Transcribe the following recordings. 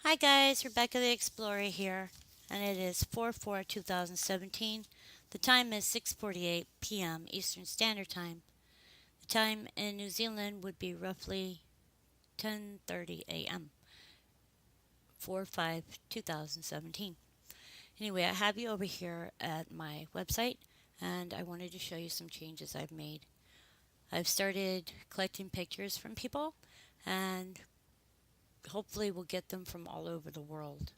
Hi guys, Rebecca the Explorer here, and it is 4/4/2017. The time is 6:48 p.m. Eastern Standard Time. The time in New Zealand would be roughly 10:30 a.m. 4/5/2017. Anyway, I have you over here at my website, and I wanted to show you some changes I've made. I've started collecting pictures from people, and hopefully we'll get them from all over the world.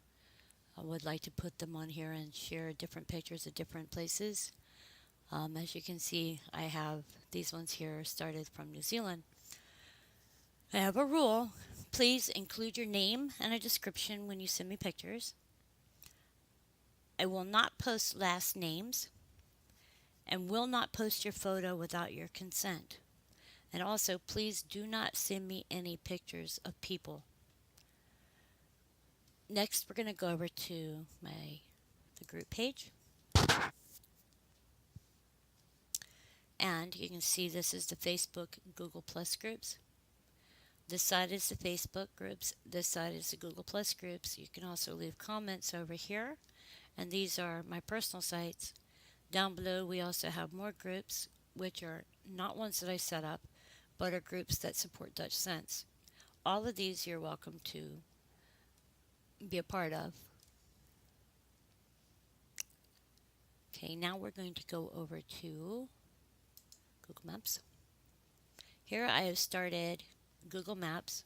I would like to put them on here and share different pictures of different places. As you can see, I have these ones here started from New Zealand. I have a rule. Please include your name and a description when you send me pictures. I will not post last names and will not post your photo without your consent. And also, please do not send me any pictures of people. Next, we're going to go over to the group page. And you can see this is the Facebook Google Plus groups. This side is the Facebook groups. This side is the Google Plus groups. You can also leave comments over here. And these are my personal sites. Down below we also have more groups, which are not ones that I set up, but are groups that support Dutch Sense. All of these you're welcome to be a part of. Okay, now we're going to go over to Google Maps. Here I have started Google Maps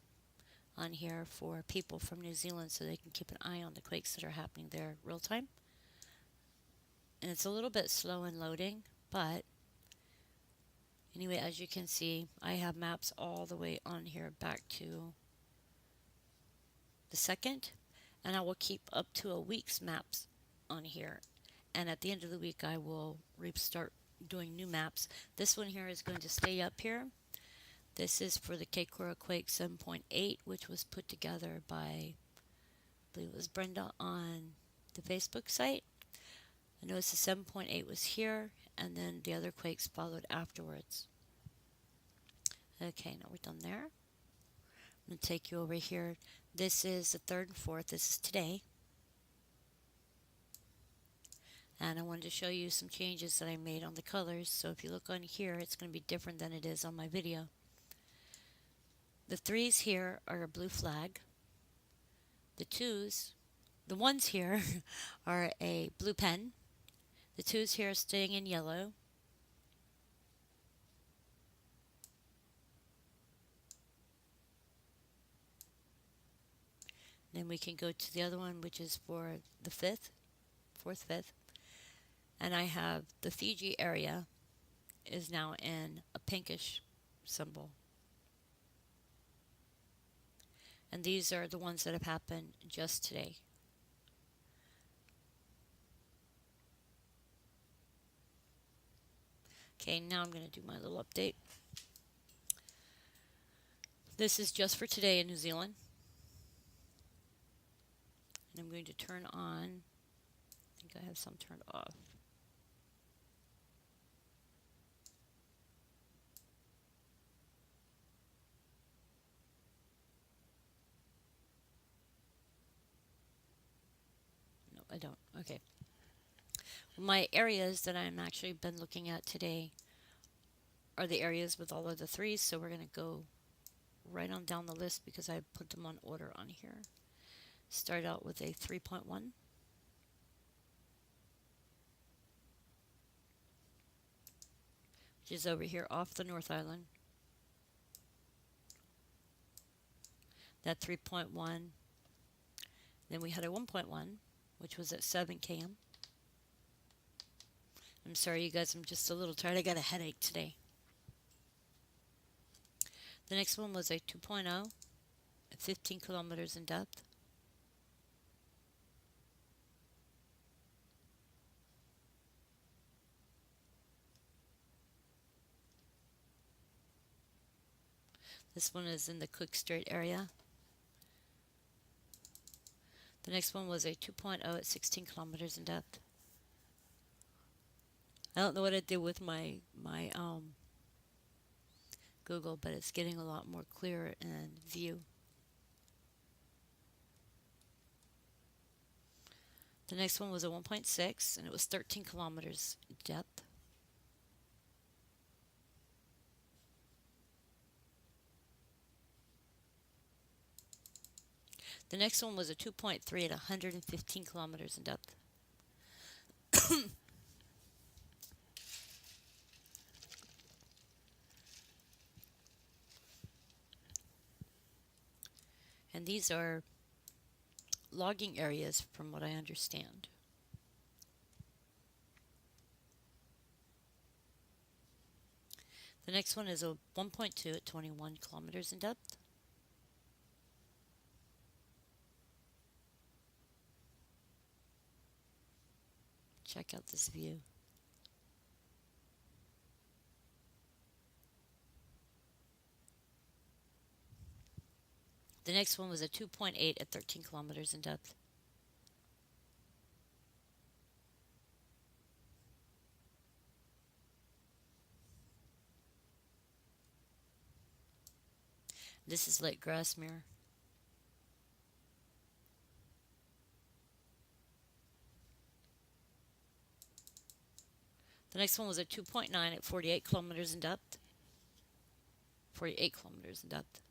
on here for people from New Zealand so they can keep an eye on the quakes that are happening there real time. And it's a little bit slow in loading, but anyway, as you can see, I have maps all the way on here back to the 2nd, and I will keep up to a week's maps on here. And at the end of the week, I will start doing new maps. This one here is going to stay up here. This is for the Keikura Quake 7.8, which was put together by, I believe it was Brenda on the Facebook site. I noticed the 7.8 was here, and then the other quakes followed afterwards. Okay, now we're done there. I'm going to take you over here. This is the 3rd and 4th. This is today. And I wanted to show you some changes that I made on the colors. So if you look on here, it's going to be different than it is on my video. The 3s here are a blue flag. The 2s, the 1s here are a blue pen. The 2s here are staying in yellow. Then we can go to the other one, which is for the 5th, 4th, 5th. And I have the Fiji area is now in a pinkish symbol. And these are the ones that have happened just today. Okay, now I'm going to do my little update. This is just for today in New Zealand. And I'm going to turn on, I think I have some turned off. No, I don't. Okay. My areas that I'm actually been looking at today are the areas with all of the 3s, so we're going to go right on down the list because I put them on order on here. Start out with a 3.1. Which is over here off the North Island. That 3.1. Then we had a 1.1, which was at 7 km. I'm sorry, you guys, I'm just a little tired. I got a headache today. The next one was a 2.0 at 15 kilometers in depth. This one is in the Cook Strait area. The next one was a 2.0 at 16 kilometers in depth. I don't know what I did with my Google, but it's getting a lot more clearer in view. The next one was a 1.6, and it was 13 kilometers depth. The next one was a 2.3 at 115 kilometers in depth. And these are logging areas from what I understand. The next one is a 1.2 at 21 kilometers in depth. Check out this view. The next one was a 2.8 at 13 kilometers in depth. This is Lake Grassmere. The next one was a 2.9 at 48 kilometers in depth. 48 kilometers in depth.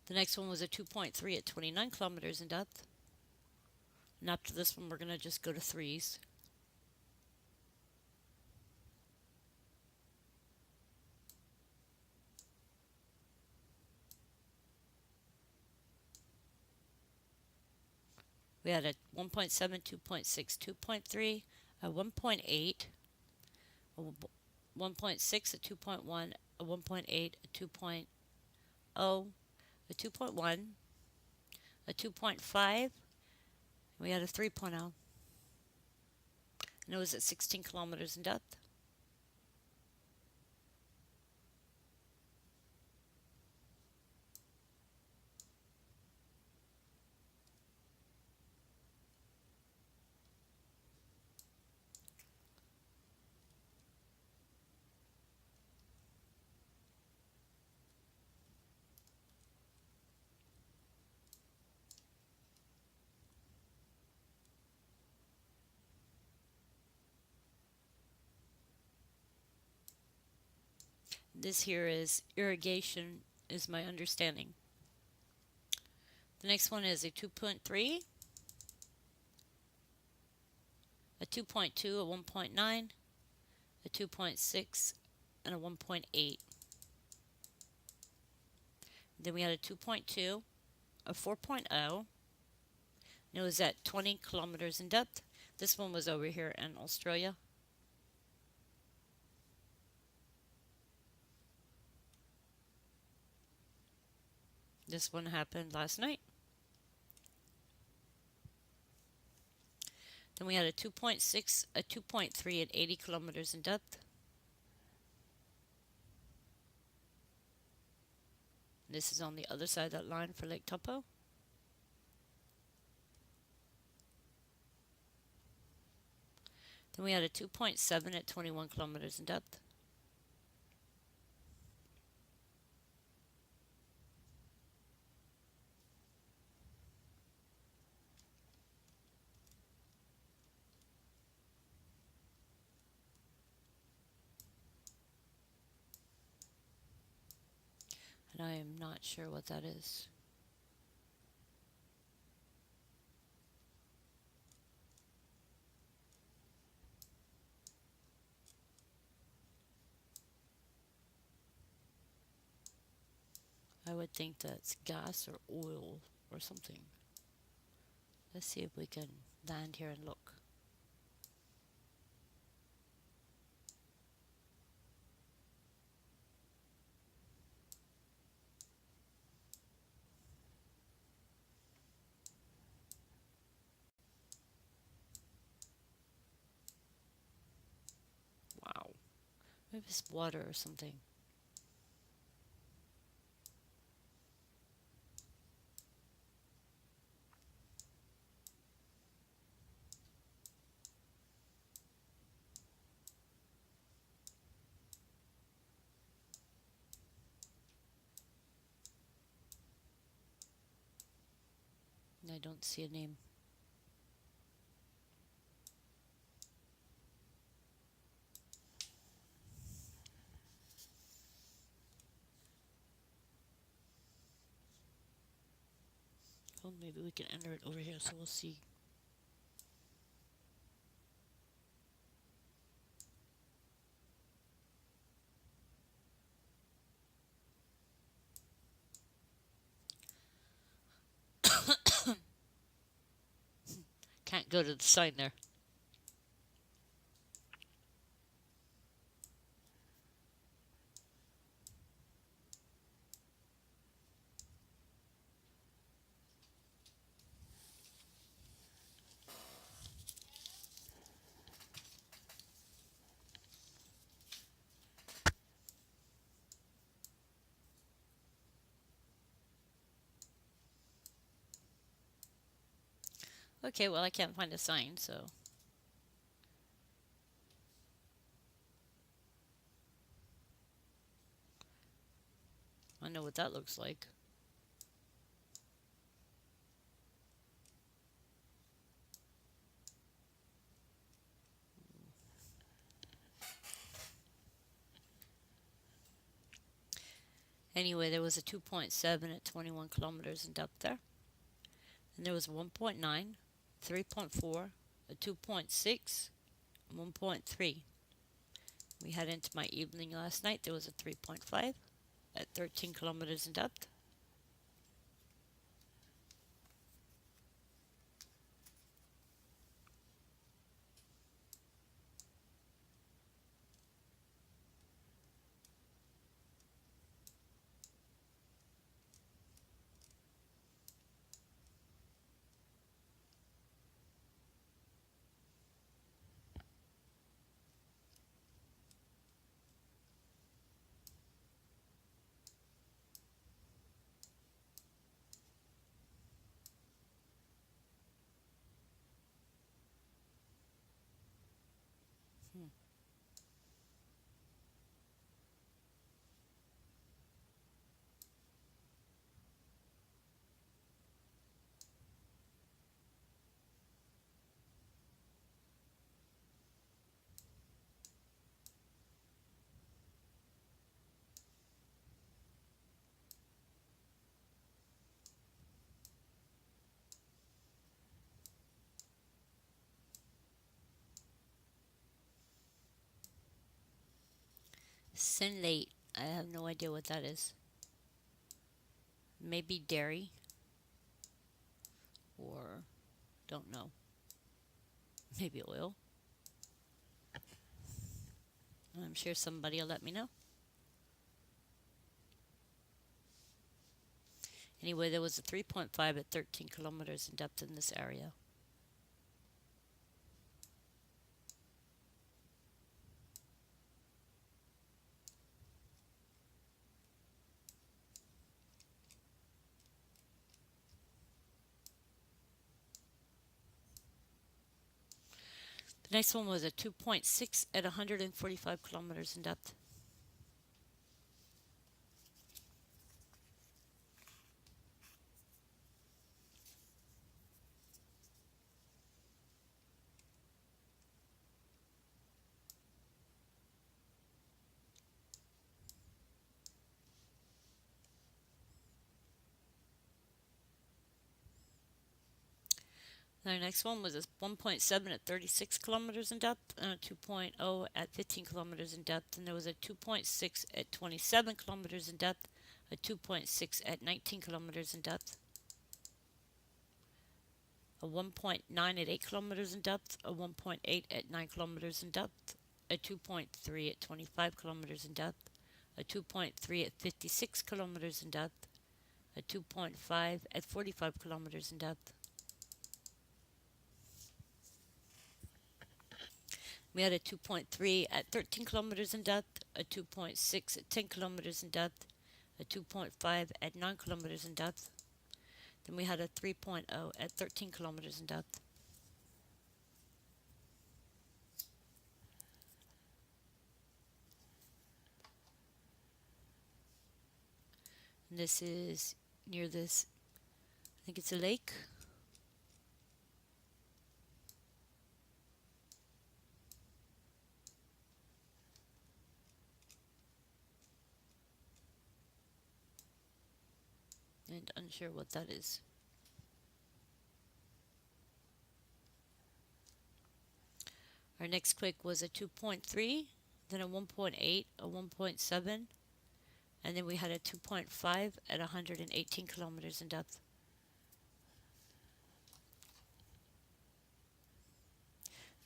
The next one was a 2.3 at 29 kilometers in depth. And after this one, we're going to just go to threes. We had a 1.7, 2.6, 2.3, a 1.8, a 1.6, a 2.1, a 1.8, a 2.0, a 2.1, a 2.5, we had a 3.0. And it was at 16 kilometers in depth. This here is irrigation, is my understanding. The next one is a 2.3, a 2.2, a 1.9, a 2.6, and a 1.8. Then we had a 2.2, a 4.0, and it was at 20 kilometers in depth. This one was over here in Australia. This one happened last night. Then we had a 2.6, a 2.3 at 80 kilometers in depth. This is on the other side of that line for Lake Taupo. Then we had a 2.7 at 21 kilometers in depth. And I am not sure what that is. I would think that's gas or oil or something. Let's see if we can land here and look. Wow. Maybe it's water or something. I don't see a name. Well, maybe we can enter it over here so we'll see. Can't go to the sign there. Okay, well, I can't find a sign, so. I know what that looks like. Anyway, there was a 2.7 at 21 kilometers in depth there. And there was 1.9, 3.4, a 2.6, 1.3. We head into my evening last night. There was a 3.5 at 13 kilometers in depth. Sinlate. I have no idea what that is. Maybe dairy. Or, don't know. Maybe oil. I'm sure somebody will let me know. Anyway, there was a 3.5 at 13 kilometers in depth in this area. The next one was a 2.6 at 145 kilometers in depth. The next one was a 1.7 at 36 kilometers in depth and a 2.0 at 15 kilometers in depth. And there was a 2.6 at 27 kilometers in depth, a 2.6 at 19 kilometers in depth, a 1.9 at 8 kilometers in depth, a 1.8 at 9 kilometers in depth, a 2.3 at 25 kilometers in depth, a 2.3 at 56 kilometers in depth, a 2.5 at 45 kilometers in depth. We had a 2.3 at 13 kilometers in depth, a 2.6 at 10 kilometers in depth, a 2.5 at 9 kilometers in depth. Then we had a 3.0 at 13 kilometers in depth. And this is near this, I think it's a lake. and unsure what that is. Our next quake was a 2.3, then a 1.8, a 1.7, and then we had a 2.5 at 118 kilometers in depth.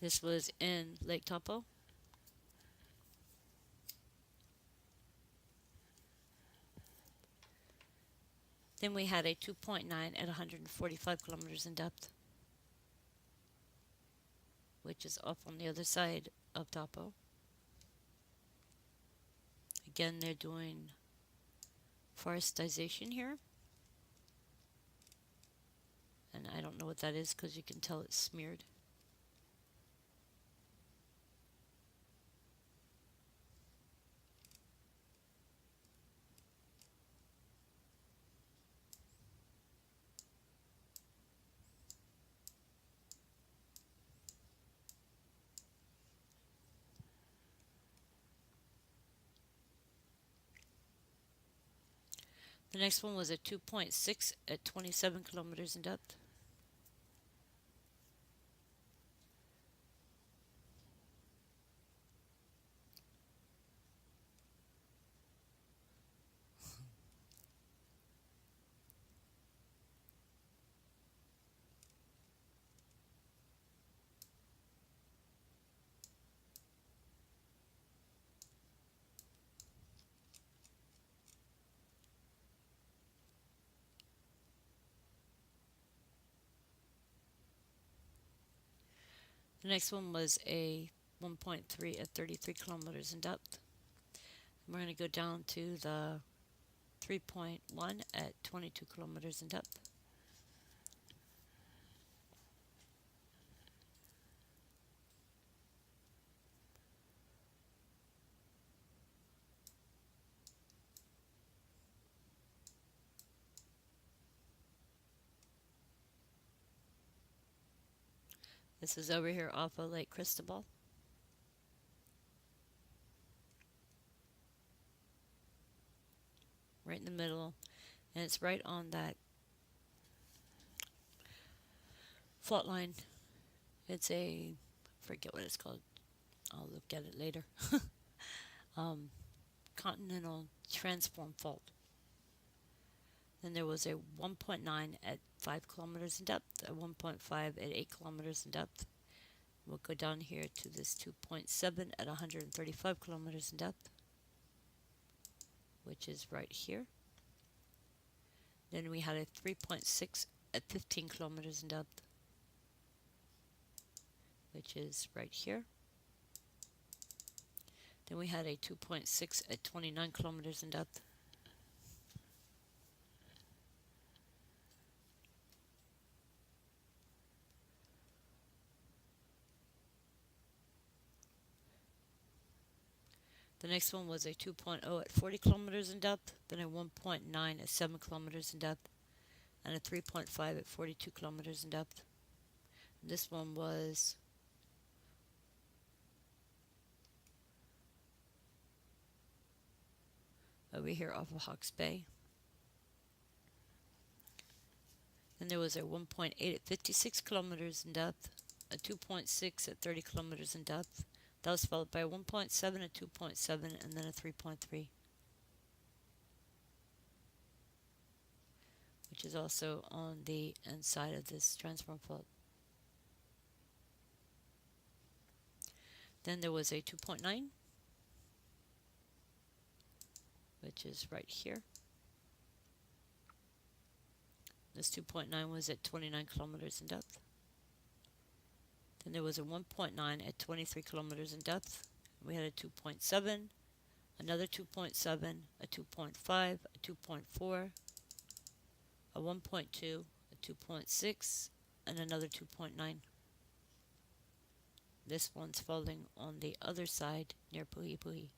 This was in Lake Taupo. Then we had a 2.9 at 145 kilometers in depth, which is off on the other side of Taupo. Again, they're doing forestization here. And I don't know what that is because you can tell it's smeared. The next one was a 2.6 at 27 kilometers in depth. The next one was a 1.3 at 33 kilometers in depth. And we're going to go down to the 3.1 at 22 kilometers in depth. This is over here off of Lake Cristobal. Right in the middle, and it's right on that fault line. It's a, forget what it's called, I'll look at it later. Continental transform fault. Then there was a 1.9 at 5 kilometers in depth, a 1.5 at 8 kilometers in depth. We'll go down here to this 2.7 at 135 kilometers in depth, which is right here. Then we had a 3.6 at 15 kilometers in depth, which is right here. Then we had a 2.6 at 29 kilometers in depth. The next one was a 2.0 at 40 kilometers in depth, then a 1.9 at 7 kilometers in depth, and a 3.5 at 42 kilometers in depth. And this one was over here off of Hawke's Bay. Then there was a 1.8 at 56 kilometers in depth, a 2.6 at 30 kilometers in depth. That was followed by a 1.7, a 2.7, and then a 3.3, which is also on the inside of this transform fault. Then there was a 2.9, which is right here. This 2.9 was at 29 kilometers in depth. Then there was a 1.9 at 23 kilometers in depth. We had a 2.7, another 2.7, a 2.5, a 2.4, a 1.2, a 2.6, and another 2.9. This one's falling on the other side near Puhi Puhi.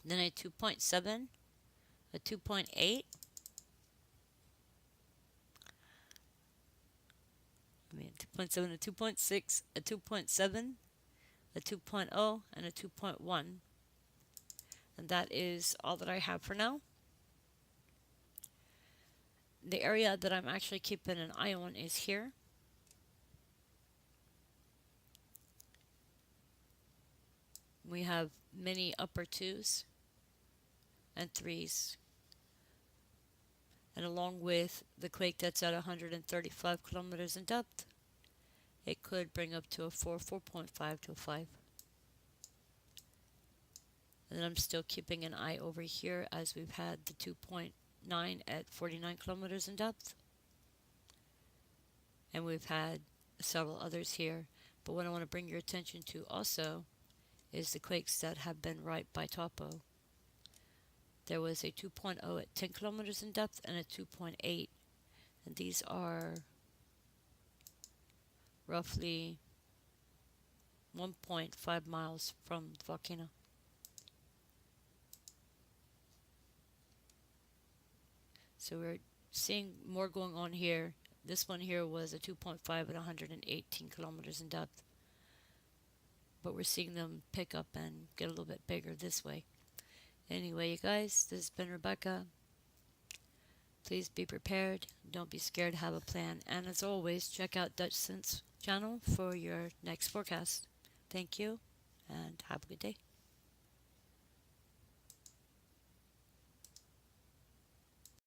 Then a 2.7, a 2.8, 2.7, a 2.6, a 2.7, a 2.0, and a 2.1. And that is all that I have for now. The area that I'm actually keeping an eye on is here. We have many upper 2s and 3s. And along with the quake that's at 135 kilometers in depth, it could bring up to a 4, 4.5 to a 5. And I'm still keeping an eye over here as we've had the 2.9 at 49 kilometers in depth. And we've had several others here. But what I want to bring your attention to also is the quakes that have been right by Topo. There was a 2.0 at 10 kilometers in depth and a 2.8. And these are roughly 1.5 miles from the volcano. So we're seeing more going on here. This one here was a 2.5 at 118 kilometers in depth. But we're seeing them pick up and get a little bit bigger this way. Anyway, you guys, this has been Rebecca. Please be prepared. Don't be scared. Have a plan. And as always, check out Dutch Sense channel for your next forecast. Thank you, and have a good day.